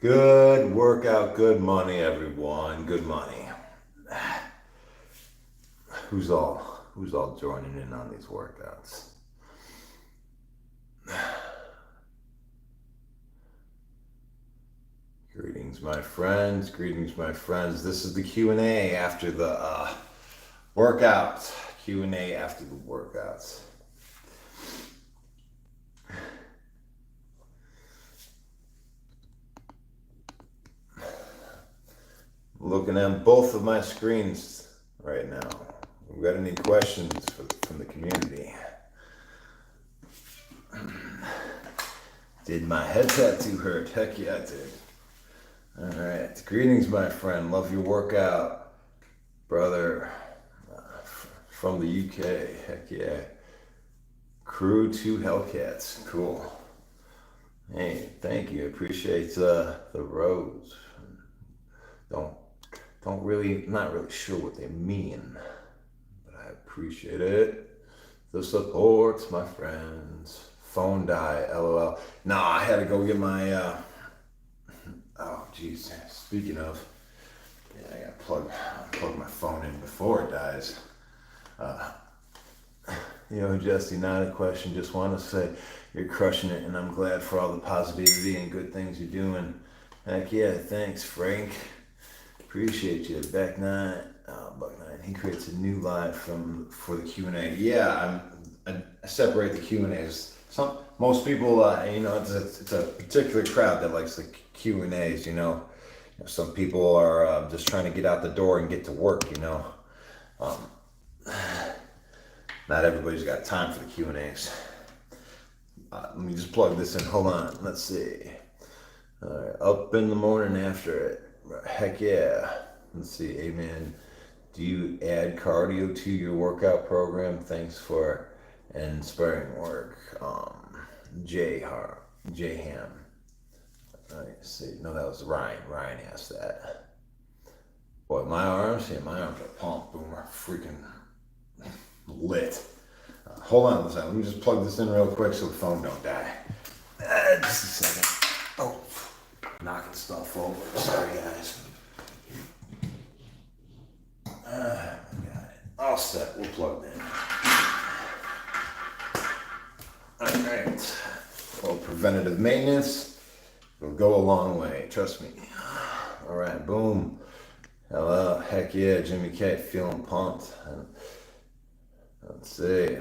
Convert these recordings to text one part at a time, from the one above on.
Good workout, good money, everyone. Good money. Who's all joining in on these workouts? Greetings, my friends. Greetings, my friends. This is the Q&A after the workouts. Q&A after the workouts. Looking at both of my screens right now. We got any questions from the community? Did my head tattoo hurt? Heck yeah, it did. All right. Greetings, my friend. Love your workout, brother. From the UK. Heck yeah. Crew 2 Hellcats. Cool. Hey, thank you. Appreciate the rose. Don't not really sure what they mean, but I appreciate it. The supports, my friends. Phone die, lol. Nah, I had to go get my oh geez. Speaking of, yeah, I gotta plug my phone in before it dies. Uh, Jesse, not a question. Just want to say you're crushing it, and I'm glad for all the positivity and good things you're doing. Heck yeah, thanks, Frank. Appreciate you. Buck Nine. He creates a new live for the Q&A. Yeah, I separate the Q&As. Most people, it's a particular crowd that likes the Q&As. Some people are just trying to get out the door and get to work. Um, Not everybody's got time for the Q&As. Let me just plug this in. Hold on. Let's see. All right. Up in the morning after it. Heck yeah. Let's see. Amen. Do you add cardio to your workout program? Thanks for inspiring work. J Ham. All right. See. No, that was Ryan. Ryan asked that. Boy, my arms. Yeah, my arms are pumped. Boomer. Freaking lit. Hold on a second. Let me just plug this in real quick so the phone don't die. Just a second. Oh, knocking stuff over. Sorry, guys. Got it. All set. We're plugged in. All right. Well, preventative maintenance will go a long way. Trust me. All right. Boom. Hello. Heck yeah, Jimmy K. Feeling pumped. Let's see.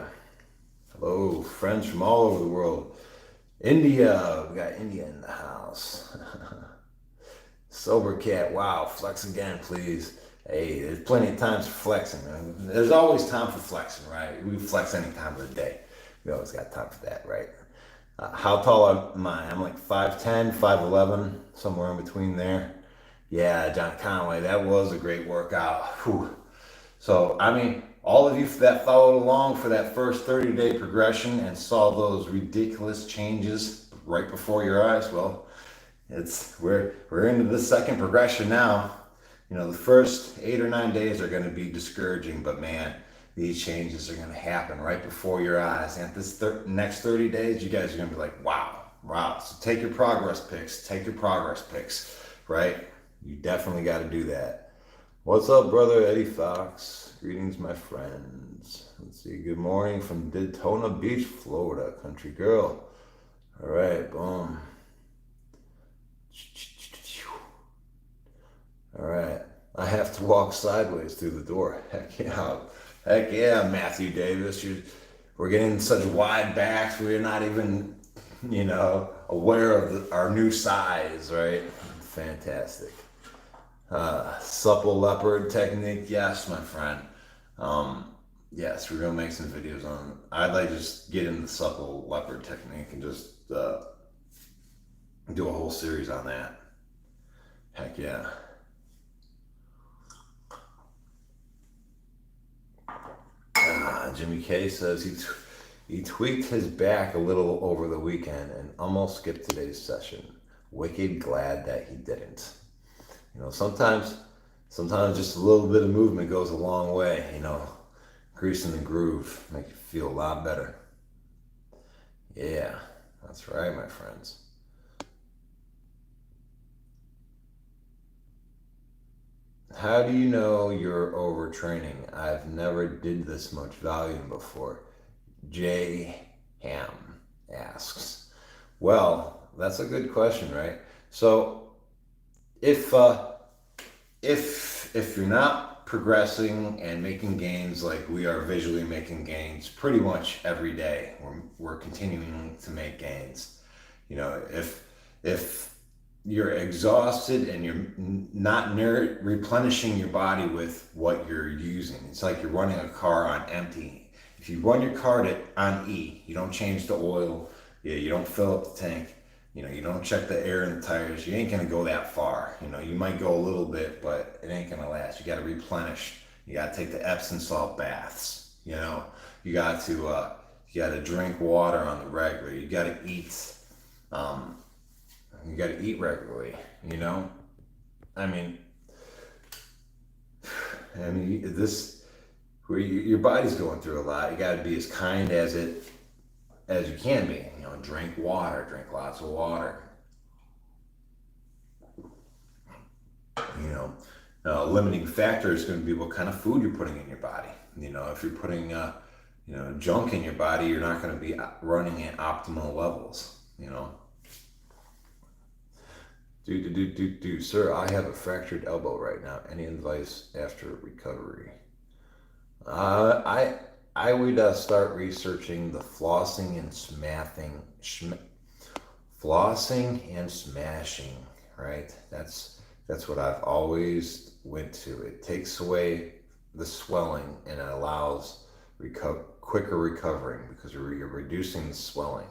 Hello, friends from all over the world. India, we got India in the house. Sober Cat, wow, flex again, please. Hey, there's plenty of times for flexing, man. There's always time for flexing, right? We flex any time of the day. We always got time for that, right? How tall am I? I'm like 5'10", 5'11", somewhere in between there. Yeah, John Conway, that was a great workout. Whew. So, I mean, all of you that followed along for that first 30-day progression and saw those ridiculous changes right before your eyes, well, we're into the second progression now. The first 8 or 9 days are going to be discouraging, but man, these changes are going to happen right before your eyes. And this next 30 days, you guys are going to be like, wow. So take your progress pics, right? You definitely got to do that. What's up, brother Eddie Fox? Greetings, my friends. Let's see. Good morning from Daytona Beach, Florida. Country girl. All right, boom. All right. I have to walk sideways through the door. Heck yeah, Matthew Davis. We're getting such wide backs. We're not even, aware of our new size, right? Fantastic. Supple leopard technique, yes, my friend. Yes, we're gonna make some videos on. I'd like to just get into the supple leopard technique and just do a whole series on that. Heck yeah. Jimmy K says he tweaked his back a little over the weekend and almost skipped today's session. Wicked glad that he didn't. Sometimes just a little bit of movement goes a long way. Greasing the groove, make you feel a lot better. Yeah, that's right, my friends. How do you know you're overtraining? I've never did this much volume before. J Ham asks. Well, that's a good question, right? So if if you're not progressing and making gains like we are visually making gains pretty much every day, we're continuing to make gains. You know, if you're exhausted and you're not near replenishing your body with what you're using, it's like you're running a car on empty. If you run your car on E, you don't change the oil, yeah, you don't fill up the tank, you know, you don't check the air in the tires, you ain't gonna go that far. You know, you might go a little bit, but it ain't gonna last. You gotta replenish. You gotta take the Epsom salt baths. You know, you got to you gotta drink water on the regular. You gotta eat. Um, you gotta eat regularly. You know, I mean, this where your body's going through a lot. You gotta be as kind as you can be. You know, drink water, drink lots of water. You know, limiting factor is going to be what kind of food you're putting in your body. You know, if you're putting junk in your body, you're not going to be running at optimal levels. You know, sir, I have a fractured elbow right now. Any advice after recovery? I would start researching the flossing and smashing. Right, that's what I've always went to. It takes away the swelling and it allows quicker recovering because you're reducing the swelling.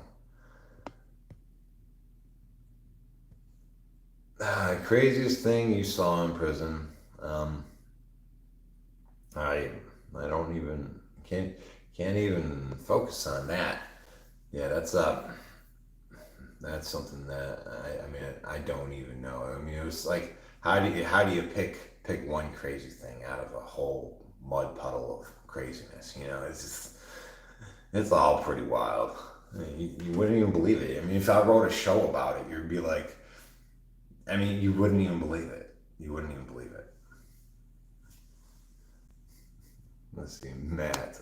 Craziest thing you saw in prison? Um, I I don't even can't even focus on that. Yeah, that's something that I mean I don't even know. I mean it was like how do you pick one crazy thing out of a whole mud puddle of craziness? You know, it's all pretty wild. I mean, you wouldn't even believe it. I mean, if I wrote a show about it, you'd be like, I mean, you wouldn't even believe it. You wouldn't even believe it. Let's see, Matt.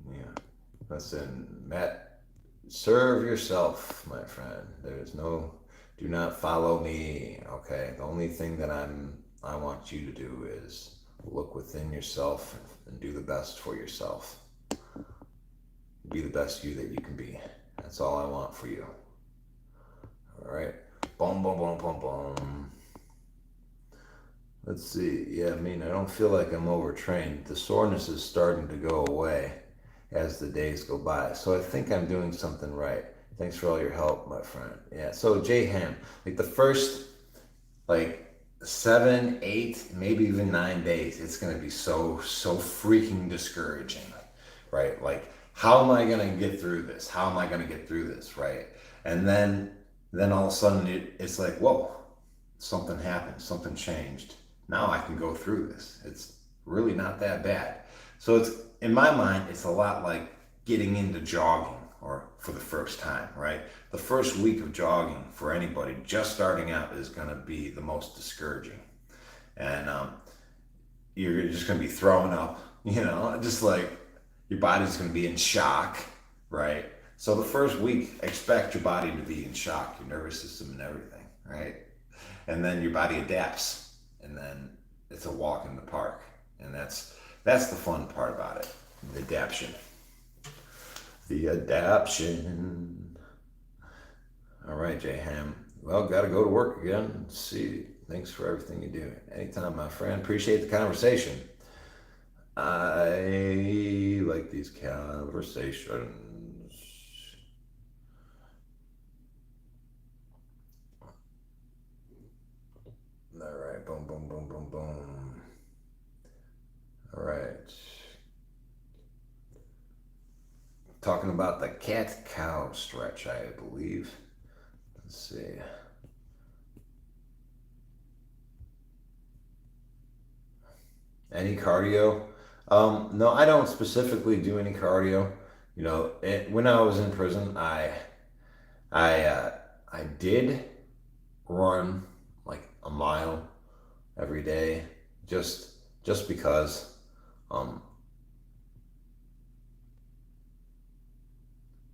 Yeah, listen, Matt. Serve yourself, my friend. There's no, do not follow me. Okay, the only thing that I want you to do is look within yourself and do the best for yourself. Be the best you that you can be. That's all I want for you. All right. Boom, boom, boom, boom, boom. Let's see. Yeah, I mean, I don't feel like I'm overtrained. The soreness is starting to go away as the days go by. So I think I'm doing something right. Thanks for all your help, my friend. Yeah. So J Ham, like the first like 7, 8, maybe even 9 days, it's gonna be so freaking discouraging, right? Like, how am I gonna get through this? How am I gonna get through this, right? And then all of a sudden it's like, whoa, something happened, something changed. Now I can go through this. It's really not that bad. So it's in my mind, it's a lot like getting into jogging or for the first time, right? The first week of jogging for anybody just starting out is going to be the most discouraging. And you're just going to be throwing up, you know, just like your body's going to be in shock, right? So the first week, expect your body to be in shock, your nervous system and everything, right? And then your body adapts, and then it's a walk in the park, and that's the fun part about it, the adaption. The adaption. All right, J Ham. Well, got to go to work again. See, thanks for everything you do. Anytime, my friend. Appreciate the conversation. I like these conversations. All right, boom, boom, boom, boom, boom. All right. Talking about the cat cow stretch, I believe. Let's see. Any cardio? No, I don't specifically do any cardio. You know, when I was in prison, I I did run like a mile every day, just just because. Um,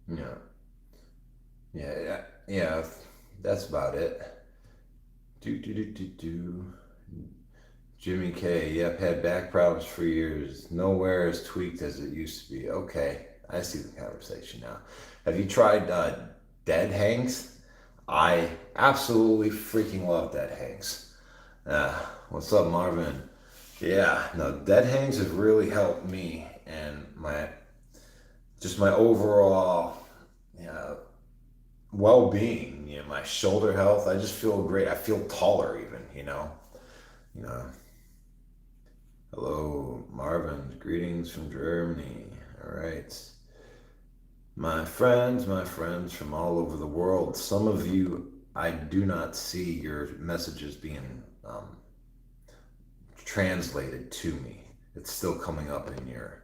you know, yeah, yeah. That's about it. Do do do do do. Jimmy K. Yep, had back problems for years. Nowhere as tweaked as it used to be. Okay, I see the conversation now. Have you tried dead hangs? I absolutely freaking love dead hangs. What's up, Marvin? Yeah, no, dead hangs have really helped me and my just my overall well-being. You know, my shoulder health. I just feel great. I feel taller, even. You know. Hello, Marvin. Greetings from Germany. All right. My friends from all over the world. Some of you, I do not see your messages being translated to me. It's still coming up in your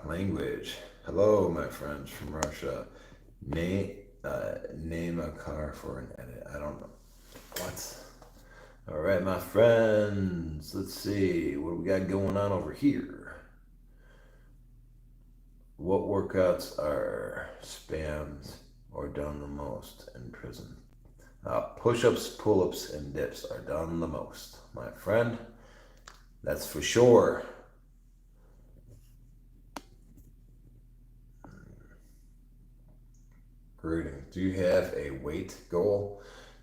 language. Hello, my friends from Russia. Name name a car for an edit. I don't know what. All right, my friends. Let's see what we got going on over here. What workouts are spams or done the most in prison? Push ups, pull ups, and dips are done the most, my friend. That's for sure. Greetings. Do you have a weight goal?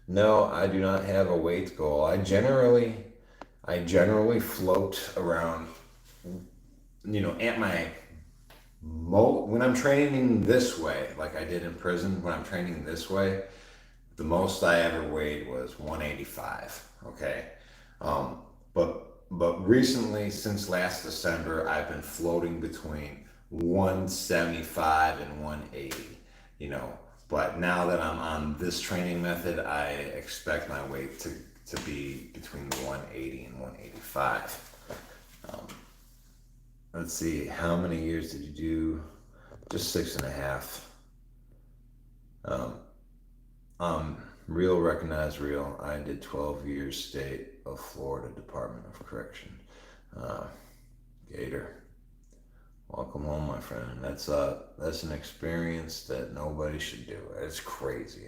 No, I do not have a weight goal. I generally float around, at my when I'm training this way, like I did in prison, when I'm training this way, the most I ever weighed was 185. Okay. Um, but recently, since last December, I've been floating between 175 and 180. You know, but now that I'm on this training method, I expect my weight to be between 180 and 185. Um, let's see, how many years did you do? Just 6.5. Um, Um, real recognized real. I did 12 years state of Florida Department of Correction. Uh, Gator, welcome home, my friend. That's an experience that nobody should do. It's crazy.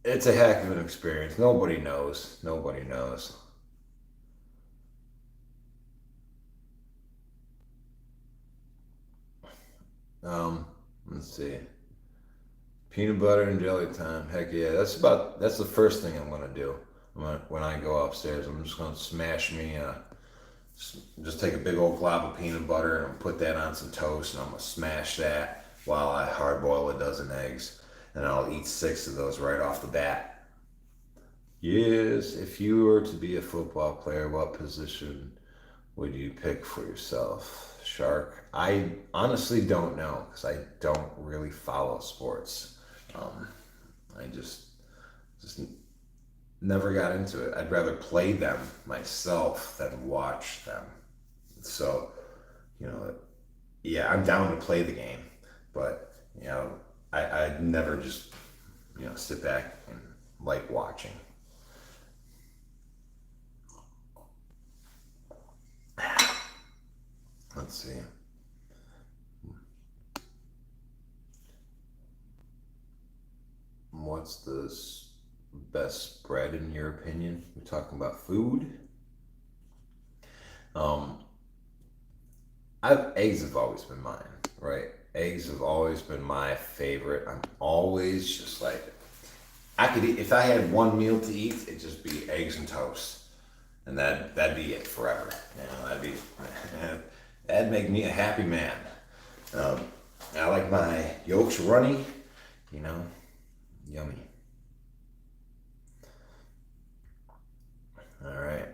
It's a heck of an experience. Nobody knows. Nobody knows. Um, let's see. Peanut butter and jelly time. Heck yeah. That's the first thing I'm gonna do. When I go upstairs, I'm just gonna smash me just take a big old glob of peanut butter and put that on some toast, and I'm gonna smash that while I hard boil a dozen eggs, and I'll eat six of those right off the bat. Yes, if you were to be a football player, what position would you pick for yourself? Shark? I honestly don't know because I don't really follow sports. Um, I just never got into it. I'd rather play them myself than watch them. So, you know, yeah, I'm down to play the game, but I'd never just sit back and like watching. Let's see, what's the best spread in your opinion? We're talking about food. Um, eggs have always been mine, right? Eggs have always been my favorite. I'm always just like I could eat if I had one meal to eat, it'd just be eggs and toast, and that'd be it forever. That'd make me a happy man. Um, I like my yolks runny, you know, yummy. All right,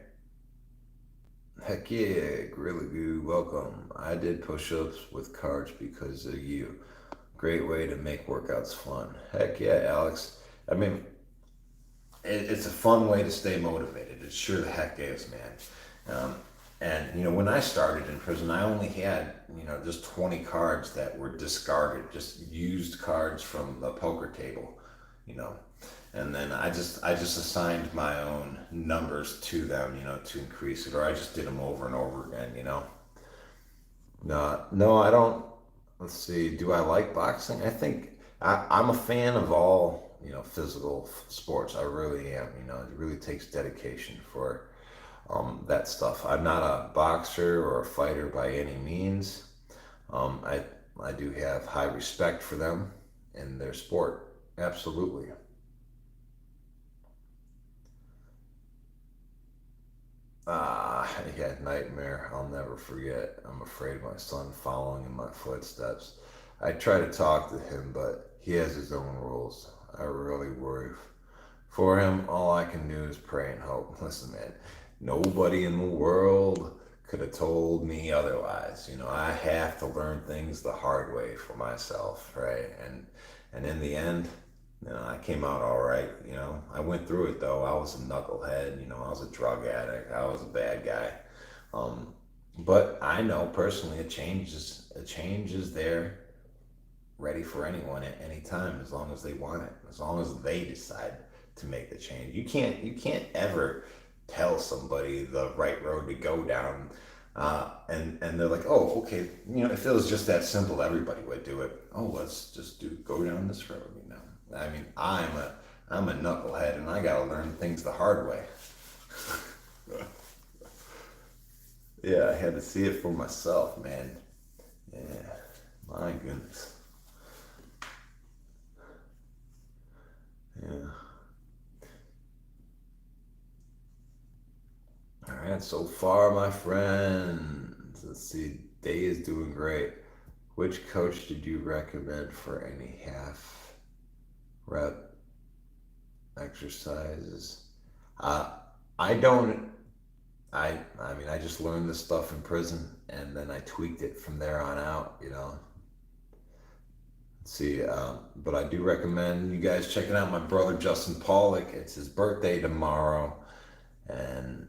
heck yeah, Gorilla Goo, welcome. I did push-ups with cards because of you. Great way to make workouts fun. Heck yeah, Alex. I mean, it's a fun way to stay motivated. It sure the heck is, man. And when I started in prison, I only had just 20 cards that were discarded, just used cards from the poker table. you know. And then I just assigned my own numbers to them, to increase it, or I just did them over and over again. No, no, I don't. Let's see. Do I like boxing? I think I'm a fan of all, physical sports. I really am. It really takes dedication for that stuff. I'm not a boxer or a fighter by any means. I do have high respect for them and their sport. Absolutely. I had nightmare I'll never forget. I'm afraid of my son following in my footsteps. I try to talk to him, but he has his own rules. I really worry for him. All I can do is pray and hope. Listen, man, nobody in the world could have told me otherwise. I have to learn things the hard way for myself, right? And in the end, I came out all right. I went through it though. I was a knucklehead. I was a drug addict. I was a bad guy. Um, but I know personally, a change is there, ready for anyone at any time, as long as they want it, as long as they decide to make the change. You can't ever tell somebody the right road to go down, and they're like, oh, okay, if it was just that simple, everybody would do it. Oh, let's just go down this road. I mean, I'm a knucklehead, and I gotta learn things the hard way. Yeah, I had to see it for myself, man. Yeah, my goodness. Yeah. All right, so far, my friends. Let's see. Day is doing great. Which coach did you recommend for any half rep exercises? Uh, I don't. I mean, I just learned this stuff in prison, and then I tweaked it from there on out. See, but I do recommend you guys checking out my brother Justin Pollock. It's his birthday tomorrow, and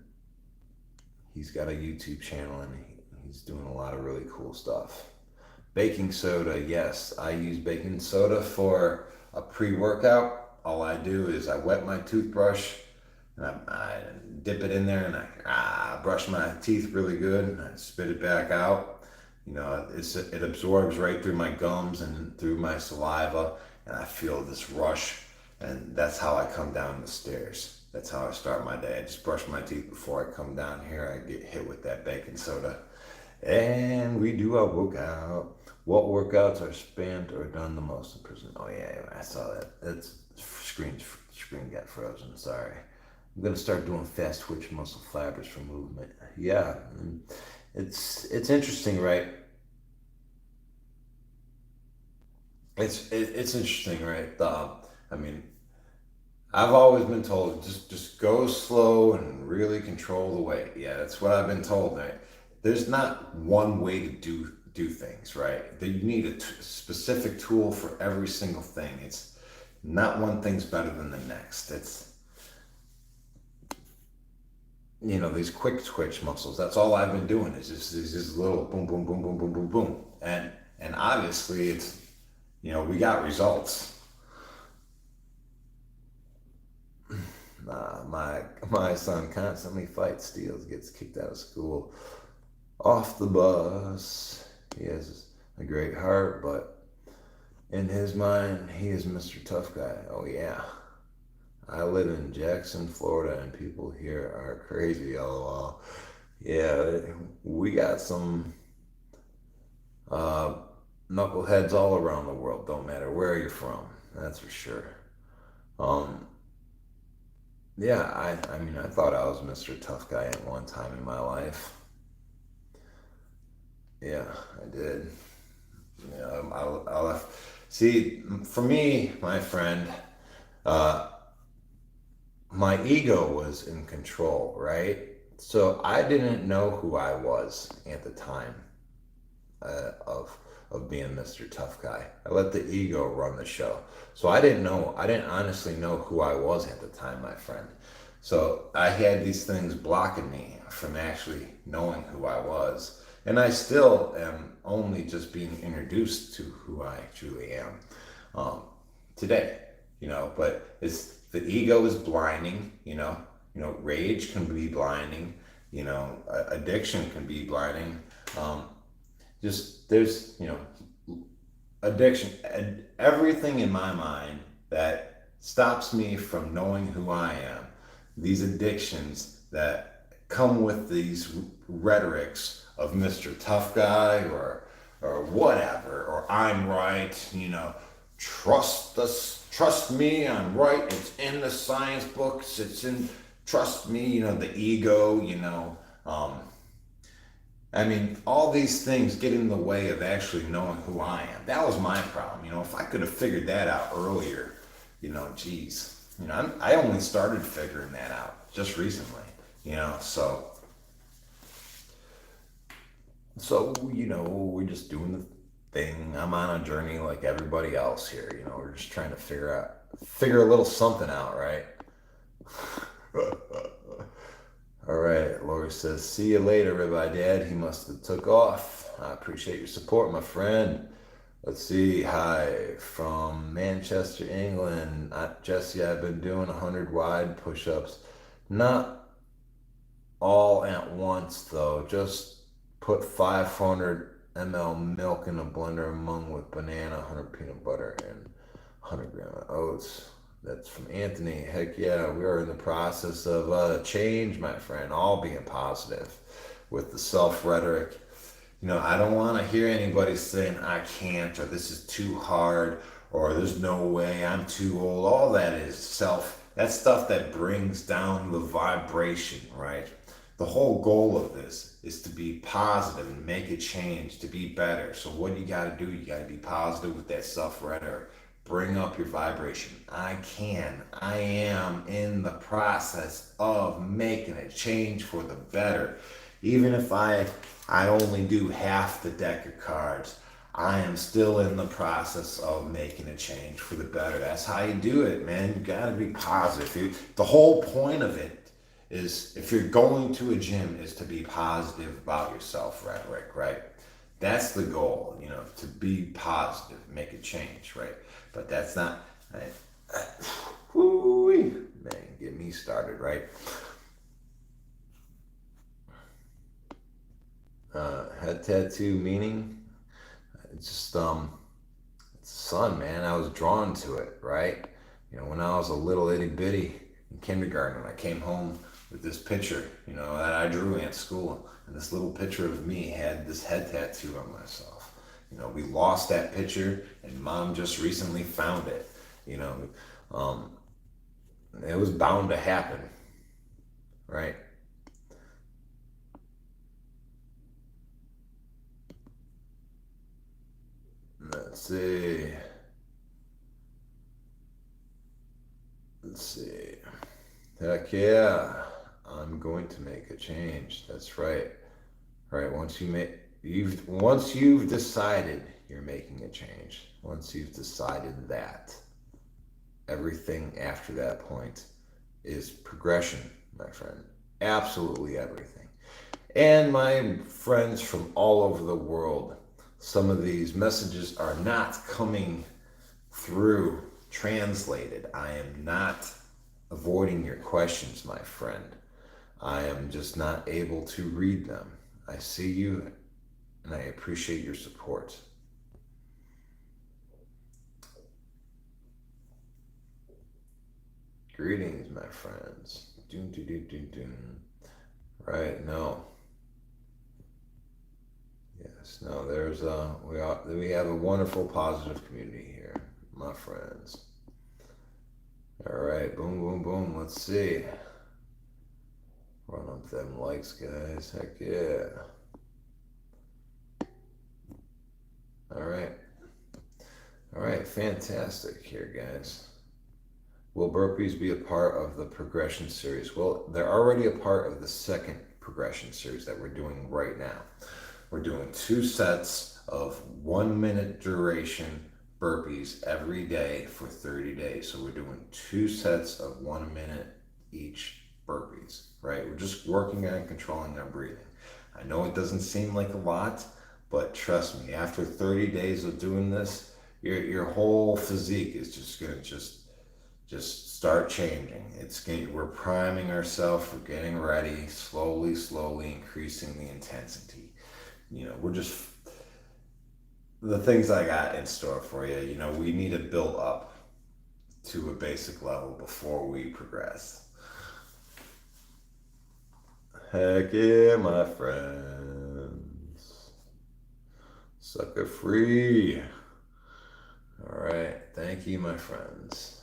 he's got a YouTube channel, and he's doing a lot of really cool stuff. Baking soda, yes, I use baking soda for a pre-workout. All I do is I wet my toothbrush, and I dip it in there, and I brush my teeth really good, and I spit it back out. It absorbs right through my gums and through my saliva, and I feel this rush, and that's how I come down the stairs. That's how I start my day. I just brush my teeth before I come down here. I get hit with that baking soda, and we do our workout. What workouts are spammed or done the most in prison? Oh yeah, I saw that. That's screen got frozen. Sorry. I'm gonna start doing fast twitch muscle fibers for movement. Yeah, it's interesting, right? It's interesting, right? I mean, I've always been told just go slow and really control the weight. Yeah, that's what I've been told. Right? There's not one way to do things, right? That you need a specific tool for every single thing. It's not one thing's better than the next. It's these quick twitch muscles. That's all I've been doing is just these little boom, boom, boom, boom, boom, boom, boom, and obviously it's we got results. My son constantly fights, steals, gets kicked out of school, off the bus. He has a great heart, but in his mind, he is Mr. Tough Guy. Oh yeah. I live in Jackson, Florida, and people here are crazy. LOL. Yeah, we got some uh, knuckleheads all around the world. Don't matter where you're from. That's for sure. Um, yeah, I mean, I thought I was Mr. Tough Guy at one time in my life. Yeah, I did. Yeah, I left. See, for me, my friend, uh, my ego was in control, right? So I didn't know who I was at the time of being Mr. Tough Guy. I let the ego run the show. So I didn't know. I didn't honestly know who I was at the time, my friend. So I had these things blocking me from actually knowing who I was. And I still am only just being introduced to who I truly am um, today. But it's the ego is blinding, rage can be blinding, addiction can be blinding. Um, just there's, addiction, everything in my mind that stops me from knowing who I am. These addictions that come with these rhetorics of Mr. Tough Guy or whatever, or I'm right, trust me, I'm right. It's in the science books. It's in trust me, the ego, I mean, all these things get in the way of actually knowing who I am. That was my problem. If I could have figured that out earlier, geez, I only started figuring that out just recently, so, we're just doing the thing. I'm on a journey like everybody else here, we're just trying to figure a little something out, right? All right, Lori says, see you later, Ribeye Dad. He must have took off. I appreciate your support, my friend. Let's see. Hi from Manchester, England. Jesse, I've been doing 100 wide push-ups. Not all at once, though. Just put 500 ml milk in a blender among with banana, 100 peanut butter, and 100 gram of oats. That's from Anthony. Heck yeah, we are in the process of change, my friend. All being positive with the self rhetoric. I don't want to hear anybody saying I can't, or this is too hard, or there's no way, I'm too old. All that is that's stuff that brings down the vibration, right? The whole goal of this is to be positive and make a change, to be better. So what you got to do, you got to be positive with that self rhetoric. Bring up your vibration. I am in the process of making a change for the better. Even if I only do half the deck of cards, I am still in the process of making a change for the better. That's how you do it, man. You gotta be positive. The whole point of it is, if you're going to a gym, is to be positive about yourself, rhetoric, right? That's the goal, to be positive, make a change, right? But that's not, man, get me started, right? Head tattoo meaning? It's just, it's sun, man. I was drawn to it, right? When I was a little itty bitty in kindergarten, when I came home with this picture, that I drew at school, and this little picture of me had this head tattoo on myself. We lost that picture, and Mom just recently found it. Um, it was bound to happen, right? Let's see. Let's see. Heck yeah, I'm going to make a change. That's right. Right. Once you've decided you're making a change. Once you've decided that, everything after that point is progression, my friend. Absolutely everything. And my friends from all over the world, some of these messages are not coming through translated. I am not avoiding your questions, my friend. I am just not able to read them. I see you and I appreciate your support. Greetings, my friends. Doom, doom, doom, doom, doom. Right, no. Yes, no, we have a wonderful, positive community here, my friends. All right, boom, boom, boom. Let's see. Run up them likes, guys. Heck yeah. All right. All right, fantastic here, guys. Will burpees be a part of the progression series? Well, they're already a part of the second progression series that we're doing right now. We're doing 2 sets of 1 minute duration burpees every day for 30 days. So we're doing 2 sets of 1 minute each burpees, right? We're just working on controlling our breathing. I know it doesn't seem like a lot, but trust me, after 30 days of doing this, your whole physique is just gonna Just start changing. We're priming ourselves. We're getting ready. Slowly, slowly increasing the intensity. We're just the things I got in store for you. We need to build up to a basic level before we progress. Heck yeah, my friends. Sucker free. All right. Thank you, my friends.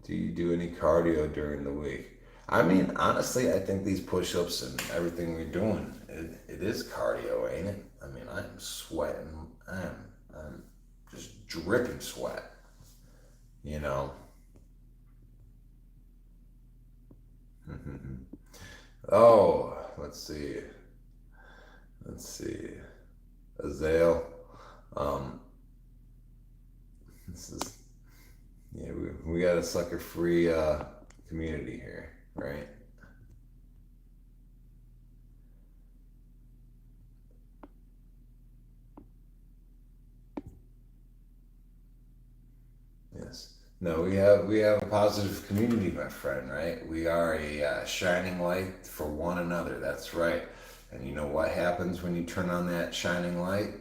Do you do any cardio during the week? I mean, honestly, I think these push ups and everything we're doing, it is cardio, ain't it? I mean, I'm sweating. I'm just dripping sweat, you know? Oh, let's see. Let's see. Azale. Um, this is, yeah, we got a sucker free community here, right? Yes. No, we have a positive community, my friend, right? We are a shining light for one another. That's right. And you know what happens when you turn on that shining light?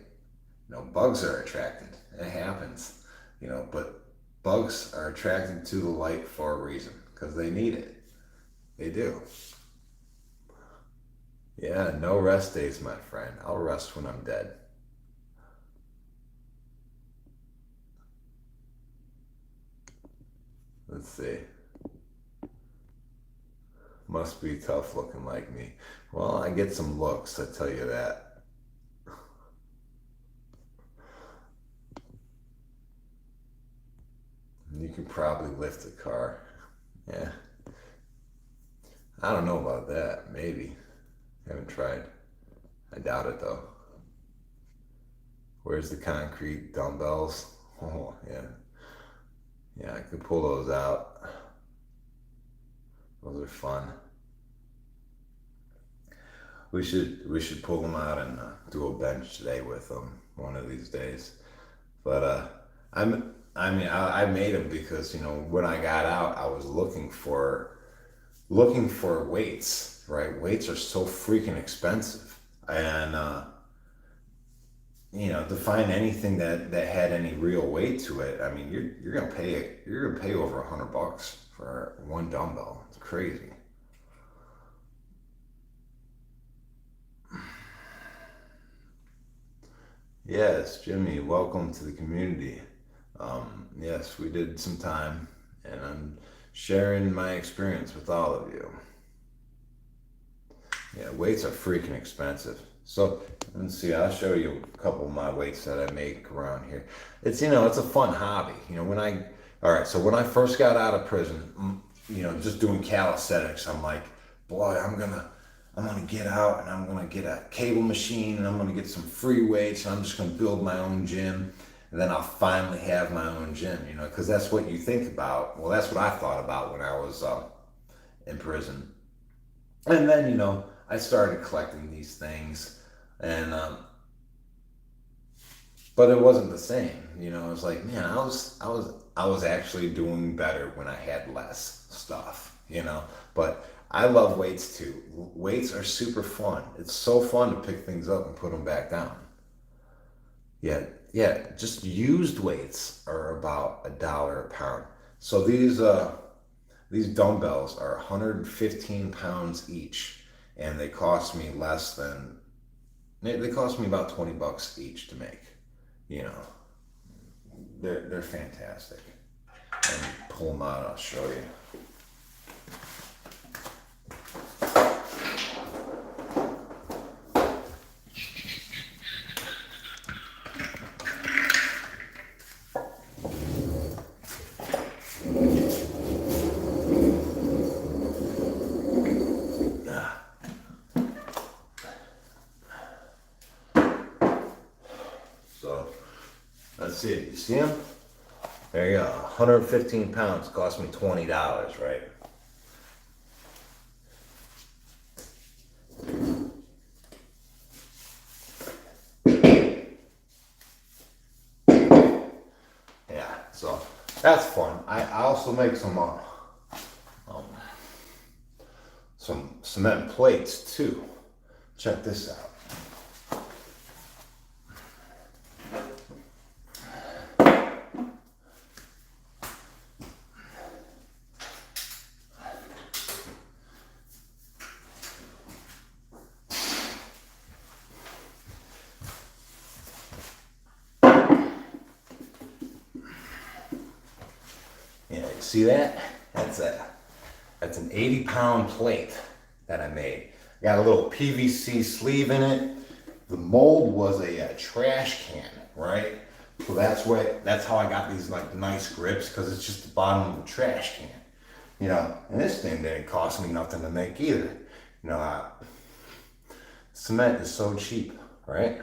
Bugs are attracted. It happens. But bugs are attracted to the light for a reason because they need it. They do. Yeah, no rest days, my friend. I'll rest when I'm dead. Let's see. Must be tough looking like me. Well, I get some looks, I tell you that. You can probably lift a car. Yeah. I don't know about that. Maybe. Haven't tried. I doubt it though. Where's the concrete dumbbells? Oh, yeah. Yeah, I could pull those out. Those are fun. We should pull them out and do a bench today with them one of these days. But I made them because when I got out, I was looking for weights. Right, weights are so freaking expensive, and to find anything that had any real weight to it, I mean, you're gonna pay over $100 for one dumbbell. It's crazy. Yes, Jimmy, welcome to the community. Yes, we did some time, and I'm sharing my experience with all of you. Yeah, weights are freaking expensive. So let's see. I'll show you a couple of my weights that I make around here. It's a fun hobby. All right. So when I first got out of prison, just doing calisthenics, I'm like, boy, I'm gonna get out and I'm gonna get a cable machine and I'm gonna get some free weights and I'm just gonna build my own gym. And then I'll finally have my own gym, because that's what you think about. Well, that's what I thought about when I was in prison. And then, I started collecting these things, and but it wasn't the same. I was like, man, I was actually doing better when I had less stuff. But I love weights too. Weights are super fun. It's so fun to pick things up and put them back down. Yeah, yeah. Just used weights are about $1 a pound. So these dumbbells are 115 pounds each, and they cost me about $20 each to make. You know, they're fantastic. And pull them out. I'll show you. So let's see. You see them? There you go. 115 pounds cost me $20, right? Yeah. So That's fun. I also make um, some cement plates too. Check this out. Yeah, you see that? That's an 80-pound plate that I made. Got a little PVC sleeve in it. The mold was a trash can, right? So that's how I got these like nice grips, because it's just the bottom of the trash can. You know, and this thing didn't cost me nothing to make either. You know, cement is so cheap, right?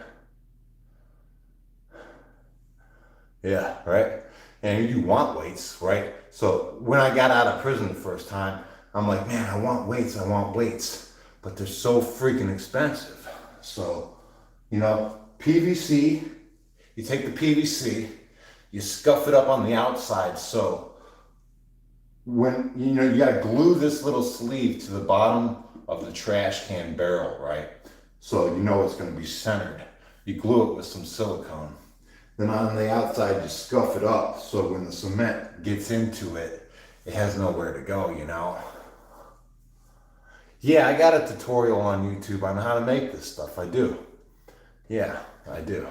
Yeah, right. And you want weights, right? So when I got out of prison the first time, I'm like, man, I want weights, I want weights, but they're so freaking expensive. So, you know, PVC, you take the PVC, you scuff it up on the outside. So when, you know, you got to glue this little sleeve to the bottom of the trash can barrel, right? So you know it's going to be centered. You glue it with some silicone. Then on the outside, you scuff it up so when the cement gets into it, it has nowhere to go, you know? Yeah, I got a tutorial on YouTube on how to make this stuff. I do. Yeah, I do.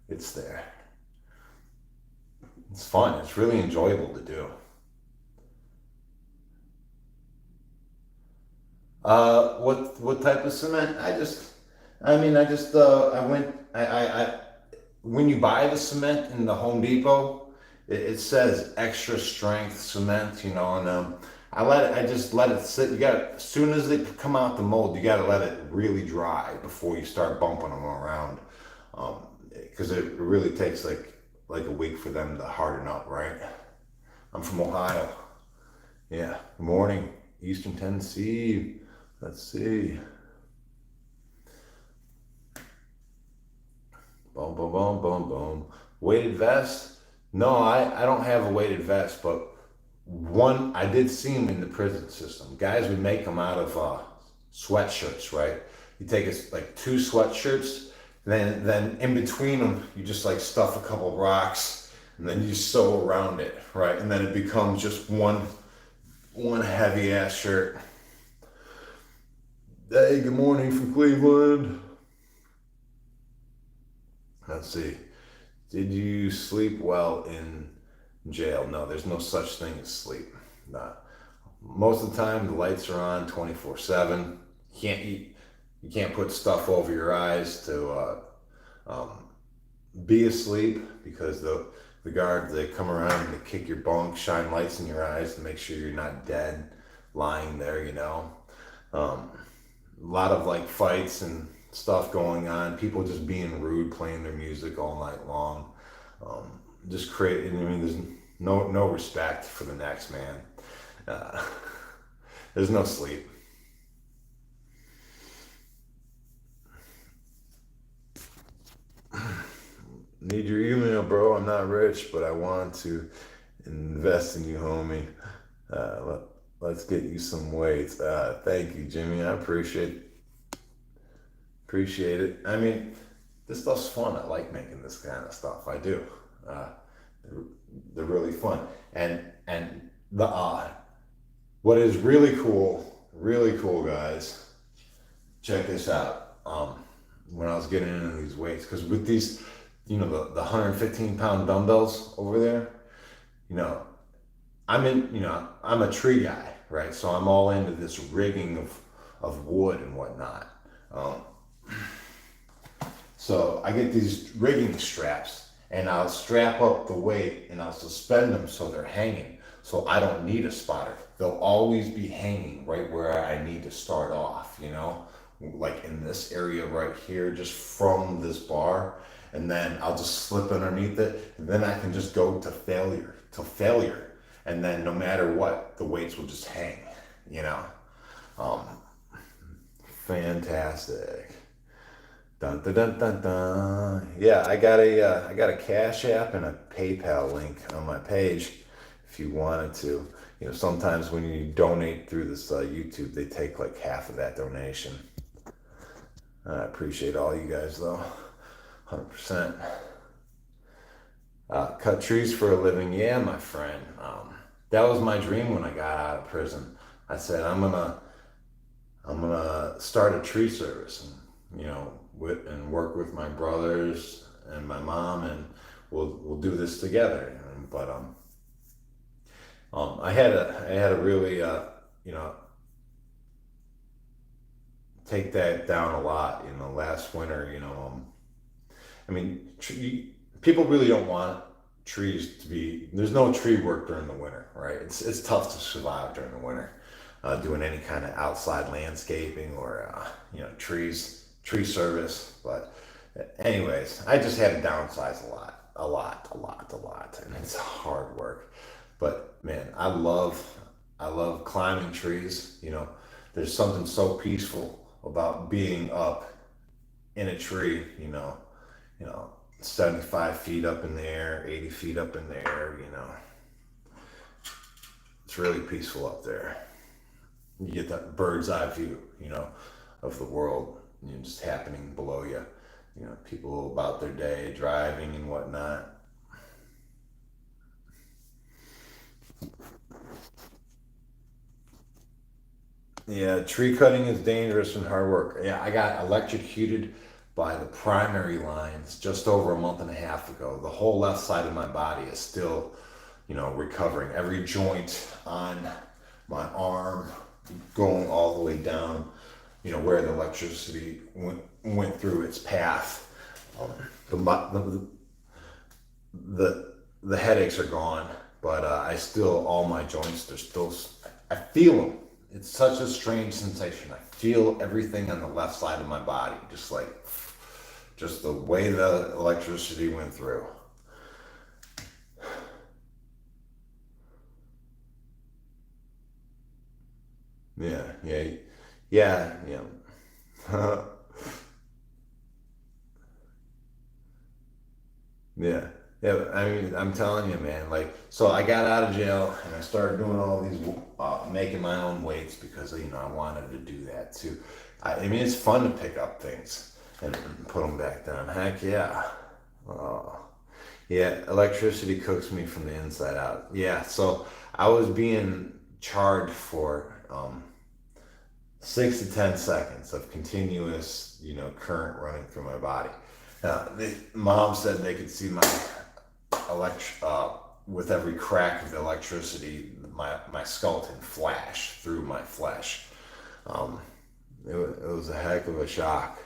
It's there. It's fun. It's really enjoyable to do. What type of cement? I went, when you buy the cement in the Home Depot, it says extra strength cement, you know, and I just let it sit. You got, as soon as they come out the mold, you got to let it really dry before you start bumping them around, because it really takes like a week for them to harden up, right? I'm from Ohio. Yeah. Good morning, Eastern Tennessee. Let's see. Boom, boom, boom, boom, boom. Weighted vest? No, I don't have a weighted vest, but one, I did see them in the prison system. Guys would make them out of sweatshirts, right? You take like two sweatshirts, then in between them, you just like stuff a couple rocks, and then you sew around it, right? And then it becomes just one heavy ass shirt. Hey, good morning from Cleveland. Let's see. Did you sleep well in jail? No, there's no such thing as sleep. Nah. Most of the time, the lights are on 24/7. You can't put stuff over your eyes to um, be asleep, because the guards, they come around and they kick your bunk, shine lights in your eyes to make sure you're not dead lying there. You know, um, a lot of like fights and stuff going on. People just being rude, playing their music all night long. Um, just create. I mean, there's no respect for the next man. Uh, there's no sleep. Need your email, bro. I'm not rich, but I want to invest in you, homie. Let's get you some weights. Thank you, Jimmy. I appreciate it. I mean, this stuff's fun. I like making this kind of stuff. I do. Uh, they're, they're really fun. And the what is really cool, guys. Check this out. When I was getting into these weights, because with these, you know, the 115-pound dumbbells over there, you know, I'm a tree guy, right? So I'm all into this rigging of wood and whatnot. Um, so I get these rigging straps, and I'll strap up the weight and I'll suspend them so they're hanging. So I don't need a spotter. They'll always be hanging right where I need to start off, you know, like in this area right here, just from this bar. And then I'll just slip underneath it. And then I can just go to failure. And then no matter what, the weights will just hang, you know. Um, Fantastic. Dun, dun, dun, dun, dun. Yeah, I got a Cash App and a PayPal link on my page. if you wanted to. Sometimes when you donate through this YouTube, they take like half of that donation. I appreciate all you guys though, 100%. Cut trees for a living, yeah, my friend. That was my dream when I got out of prison. I said I'm gonna start a tree service, and and work with my brothers and my mom, and we'll do this together. But I had to really take that down a lot. Last winter. I mean, people really don't want trees to be. There's no tree work during the winter, right? It's tough to survive during the winter, doing any kind of outside landscaping or tree service. But anyways, I just had to downsize a lot, and it's hard work. But man, I love climbing trees. There's something so peaceful about being up in a tree. You know, 75 feet up in the air, 80 feet up in the air. It's really peaceful up there. You get that bird's eye view, of the world, just happening below you. People about their day, driving and whatnot. Yeah, tree cutting is dangerous and hard work. Yeah, I got electrocuted by the primary lines just over a month and a half ago. The whole left side of my body is still, recovering. Every joint on my arm going all the way down, where the electricity went through its path. Um, the, the the headaches are gone, but I still, all my joints, they're still, I feel them. It's such a strange sensation. I feel everything on the left side of my body, just the way the electricity went through. Yeah, yeah, yeah, yeah. Yeah. Yeah, I mean, I'm telling you, man. So I got out of jail and I started doing all these, making my own weights because I wanted to do that too. I mean, it's fun to pick up things and put them back down. Heck yeah. Oh, yeah. Electricity cooks me from the inside out. Yeah. So I was being charged for 6 to 10 seconds of continuous, current running through my body. The mom said they could see my with every crack of the electricity, my skeleton flash through my flesh. Um, it was a heck of a shock.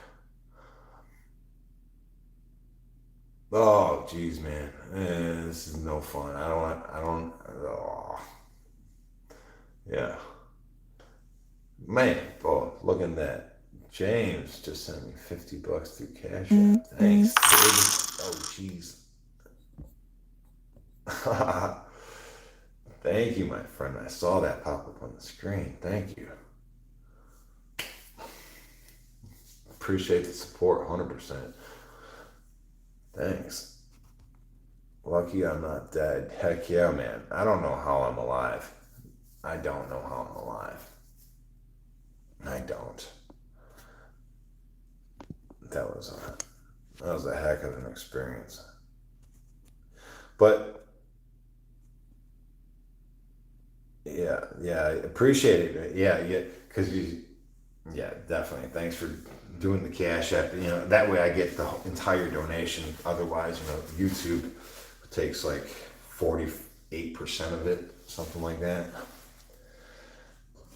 Oh, geez, man, this is no fun. I don't. Oh, yeah, man. Oh, look at that. James just sent me $50 through Cash App. Thanks, dude. Oh, jeez. Thank you, my friend. I saw that pop up on the screen. Thank you. Appreciate the support, 100%. Thanks. Lucky I'm not dead. Heck yeah, man. I don't know how I'm alive. I don't know how I'm alive. I don't. That was a heck of an experience. But yeah, yeah, I appreciate it. Yeah, yeah, because yeah, definitely. Thanks for doing the Cash App. That way I get the entire donation. Otherwise, YouTube takes like 48% of it, something like that.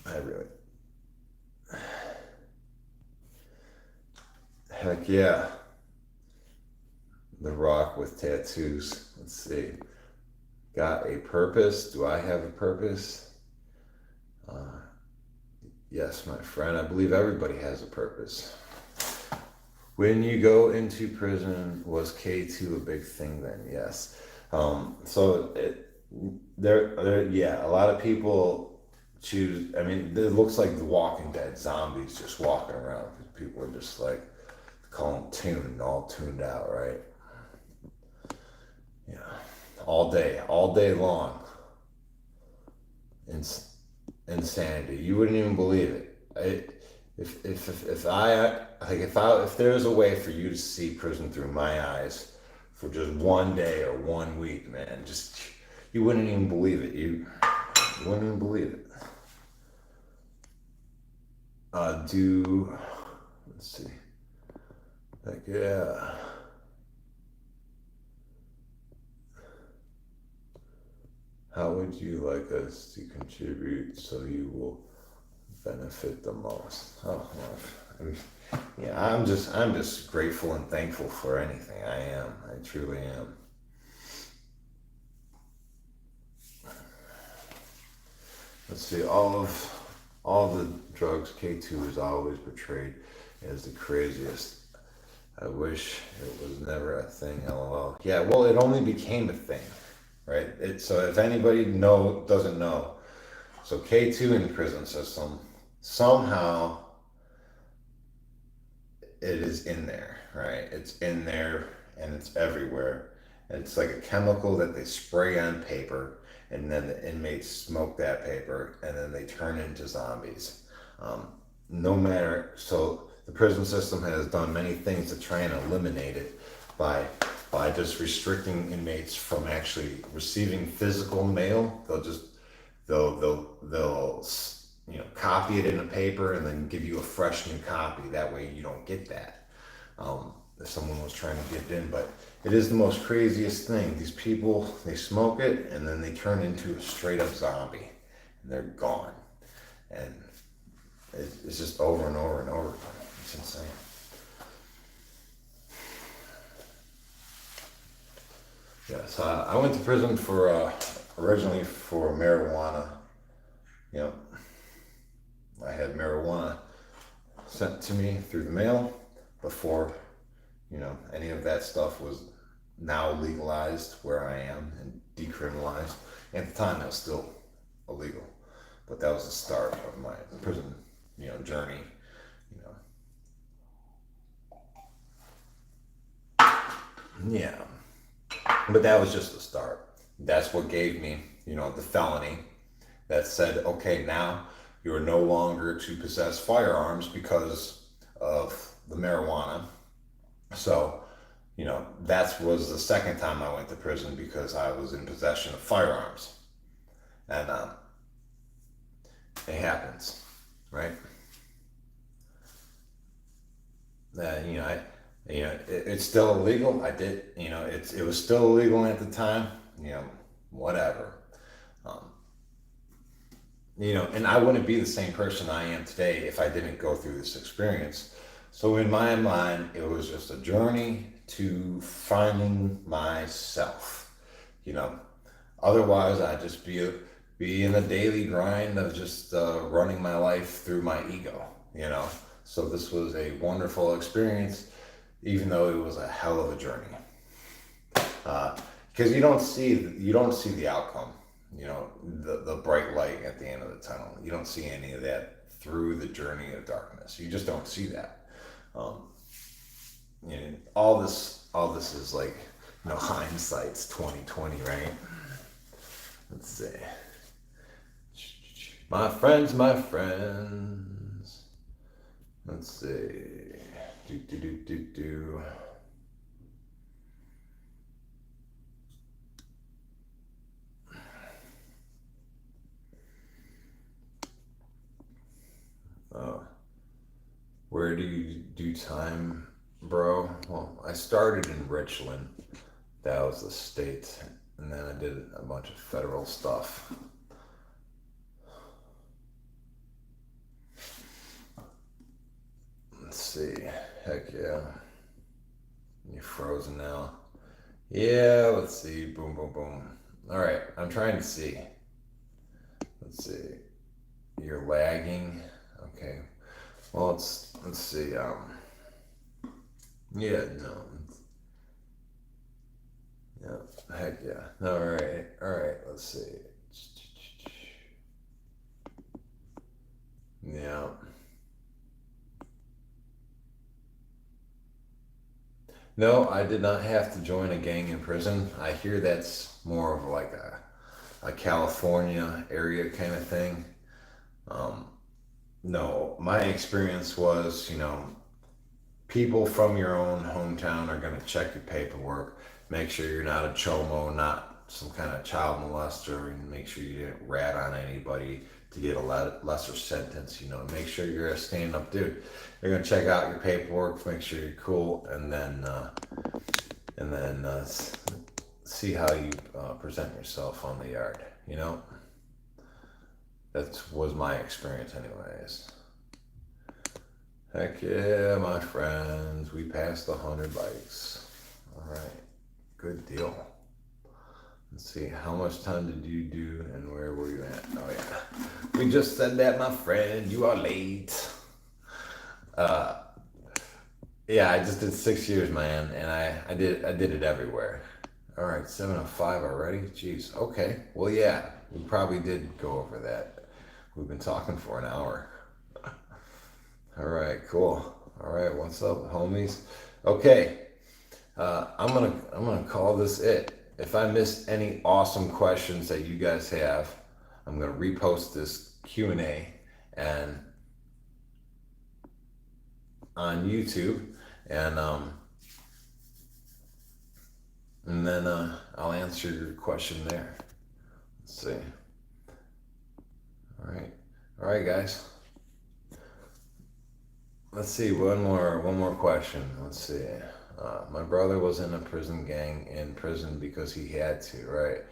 I really, heck yeah. The Rock with tattoos. Let's see. Got a purpose? Do I have a purpose? Uh, yes, my friend. I believe everybody has a purpose. When you go into prison, was K2 a big thing then? Yes. So yeah, a lot of people choose. I mean, it looks like the Walking Dead zombies just walking around because people are just like, call them tuned, all tuned out, right? Yeah, all day long. ins- insanity. You wouldn't even believe it. If I like if there was a way for you to see prison through my eyes for just one day or one week, man, just you wouldn't even believe it. You wouldn't even believe it. Do let's see. Like yeah. How would you like us to contribute so you will benefit the most? Oh, well, yeah, I'm just grateful and thankful for anything. I am. I truly am. Let's see. All the drugs, K2 is always portrayed as the craziest. I wish it was never a thing. LOL. Yeah. Well, it only became a thing, right? So if anybody doesn't know, so K2 in the prison system somehow it is in there, right? It's in there and it's everywhere. And it's like a chemical that they spray on paper, and then the inmates smoke that paper, and then they turn into zombies. Um, no matter, so the prison system has done many things to try and eliminate it by just restricting inmates from actually receiving physical mail. They'll copy it in a paper and then give you a fresh new copy. That way you don't get that. If someone was trying to get in, but it is the most craziest thing. These people, they smoke it and then they turn into a straight up zombie and they're gone. And it's just over and over and over again. It's insane. Yeah, so I went to prison for originally for marijuana. You know, I had marijuana sent to me through the mail before, any of that stuff was now legalized where I am and decriminalized. At the time, that was still illegal, but that was the start of my prison, journey. You yeah, but that was just the start. That's what gave me, the felony that said, okay, now you are no longer to possess firearms because of the marijuana. So, that was the second time I went to prison because I was in possession of firearms. And it happens, right? It's still illegal. I did, it was still illegal at the time, whatever. Um, and I wouldn't be the same person I am today if I didn't go through this experience. So in my mind, it was just a journey to finding myself. You know, otherwise I'd just be in a daily grind of just running my life through my ego. So this was a wonderful experience, even though it was a hell of a journey. Because you don't see the outcome. The bright light at the end of the tunnel. You don't see any of that through the journey of darkness. You just don't see that. Um, all this is like, hindsight's 2020, right? Let's see. My friends. Let's see. Do. Uh, where do you do time, bro? Well, I started in Richland. That was the state. And then I did a bunch of federal stuff. Let's see. Heck yeah. You're frozen now. Yeah, let's see. Boom, boom, boom. All right, I'm trying to see. Let's see. You're lagging. Okay. Well, let's see. Yeah, no. Yeah, heck yeah. All right. Let's see. Yeah. No, I did not have to join a gang in prison. I hear that's more of like a California area kind of thing. No, my experience was, people from your own hometown are going to check your paperwork, make sure you're not a chomo, not some kind of child molester, and make sure you didn't rat on anybody to get a lesser sentence. Make sure you're a stand-up dude. They're going to check out your paperwork, make sure you're cool, and then see how you present yourself on the yard. That was my experience, anyways. Heck yeah, my friends. We passed 100 likes. All right. Good deal. Let's see. How much time did you do and where were you at? Oh, yeah. We just said that, my friend. You are late. Yeah, I just did 6 years, man. And I did it everywhere. All right. 7:05 already? Jeez. Okay. Well, yeah. We probably did go over that. We've been talking for an hour. All right, cool. All right, what's up, homies? Okay, I'm gonna call this it. If I missed any awesome questions that you guys have, I'm gonna repost this Q&A and on YouTube, and then I'll answer your question there. Let's see. All right, guys. Let's see, one more question. Let's see. My brother was in a prison gang in prison because he had to, right?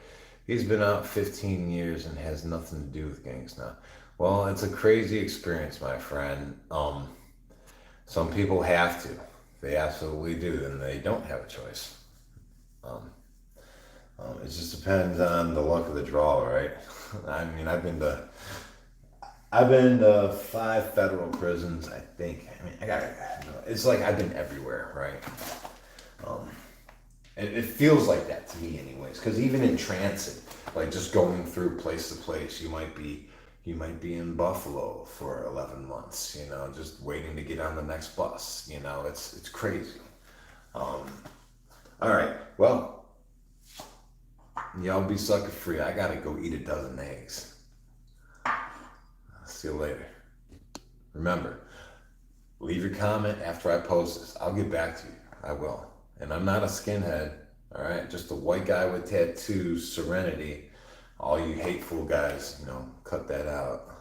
He's been out 15 years and has nothing to do with gangs now. Well, it's a crazy experience, my friend. Some people have to. They absolutely do, and they don't have a choice. It just depends on the luck of the draw, right? I mean, I've been to 5 federal prisons, I think. I mean, it's like I've been everywhere, right? It feels like that to me, anyways. Because even in transit, like just going through place to place, you might be in Buffalo for 11 months, just waiting to get on the next bus. It's crazy. All right, well, y'all be sucker free. I gotta go eat a dozen eggs. See you later. Remember, leave your comment after I post this. I'll get back to you. I will. And I'm not a skinhead, all right? Just a white guy with tattoos, serenity. All you hateful guys, cut that out.